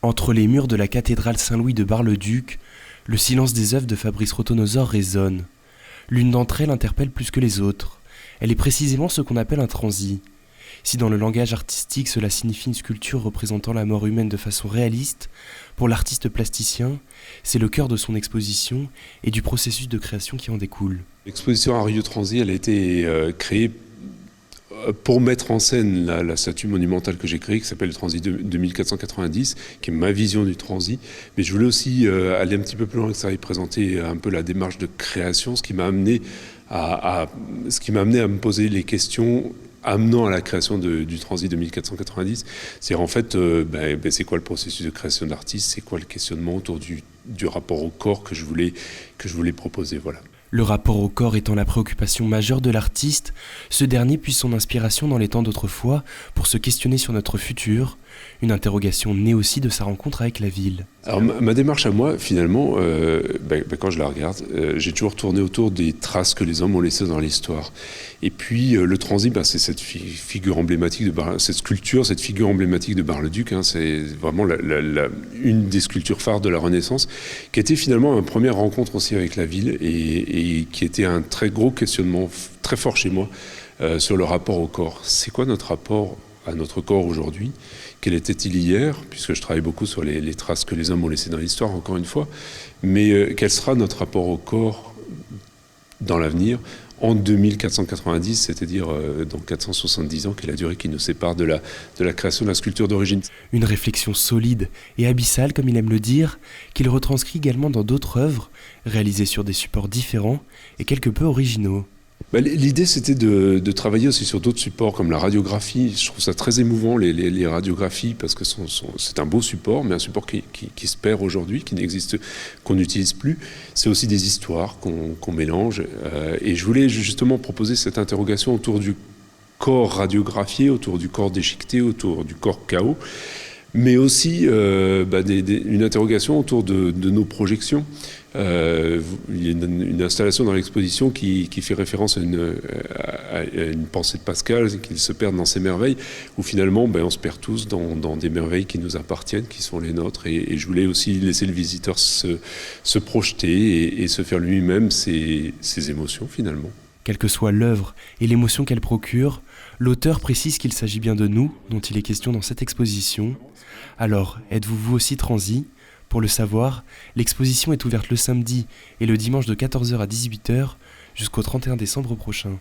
Entre les murs de la cathédrale Saint-Louis de Bar-le-Duc, le silence des œuvres de Fabrice Rotonosaure résonne. L'une d'entre elles interpelle plus que les autres. Elle est précisément ce qu'on appelle un transi. Si dans le langage artistique cela signifie une sculpture représentant la mort humaine de façon réaliste, pour l'artiste plasticien, c'est le cœur de son exposition et du processus de création qui en découle. L'exposition Art Transi, elle a été créée pour mettre en scène la statue monumentale que j'ai créée, qui s'appelle le Transi 2490, qui est ma vision du transi. Mais je voulais aussi aller un petit peu plus loin, que ça aille présenter un peu la démarche de création, ce qui m'a amené à me poser les questions amenant à la création du Transi 2490. C'est en fait, c'est quoi le processus de création de l'artiste, c'est quoi le questionnement autour du rapport au corps que je voulais proposer, voilà. Le rapport au corps étant la préoccupation majeure de l'artiste, ce dernier puise son inspiration dans les temps d'autrefois pour se questionner sur notre futur, une interrogation née aussi de sa rencontre avec la ville. Alors ma démarche à moi, finalement, quand je la regarde, j'ai toujours tourné autour des traces que les hommes ont laissées dans l'histoire. Et puis le transi, c'est cette figure emblématique cette sculpture, cette figure emblématique de Bar-le-Duc. C'est vraiment une des sculptures phares de la Renaissance, qui était finalement une première rencontre aussi avec la ville et qui était un très gros questionnement, très fort chez moi, sur le rapport au corps. C'est quoi notre rapport à notre corps aujourd'hui? Quel était-il hier? Puisque je travaille beaucoup sur les traces que les hommes ont laissées dans l'histoire, encore une fois. Mais quel sera notre rapport au corps dans l'avenir, en 2490, c'est-à-dire dans 470 ans, qui est la durée qui nous sépare de la création de la sculpture d'origine. Une réflexion solide et abyssale, comme il aime le dire, qu'il retranscrit également dans d'autres œuvres, réalisées sur des supports différents et quelque peu originaux. L'idée, c'était de travailler aussi sur d'autres supports comme la radiographie. Je trouve ça très émouvant, les radiographies, parce que c'est un beau support, mais un support qui se perd aujourd'hui, qu'on n'utilise plus. C'est aussi des histoires qu'on mélange. Et je voulais justement proposer cette interrogation autour du corps radiographié, autour du corps déchiqueté, autour du corps chaos, mais aussi une interrogation autour de nos projections. Il y a une installation dans l'exposition qui fait référence à une pensée de Pascal, qu'il se perd dans ses merveilles, où finalement on se perd tous dans des merveilles qui nous appartiennent, qui sont les nôtres. Et je voulais aussi laisser le visiteur se projeter et se faire lui-même ses émotions finalement. Quelle que soit l'œuvre et l'émotion qu'elle procure, l'auteur précise qu'il s'agit bien de nous, dont il est question dans cette exposition. Alors, êtes-vous vous aussi transi ? Pour le savoir, l'exposition est ouverte le samedi et le dimanche de 14h à 18h jusqu'au 31 décembre prochain.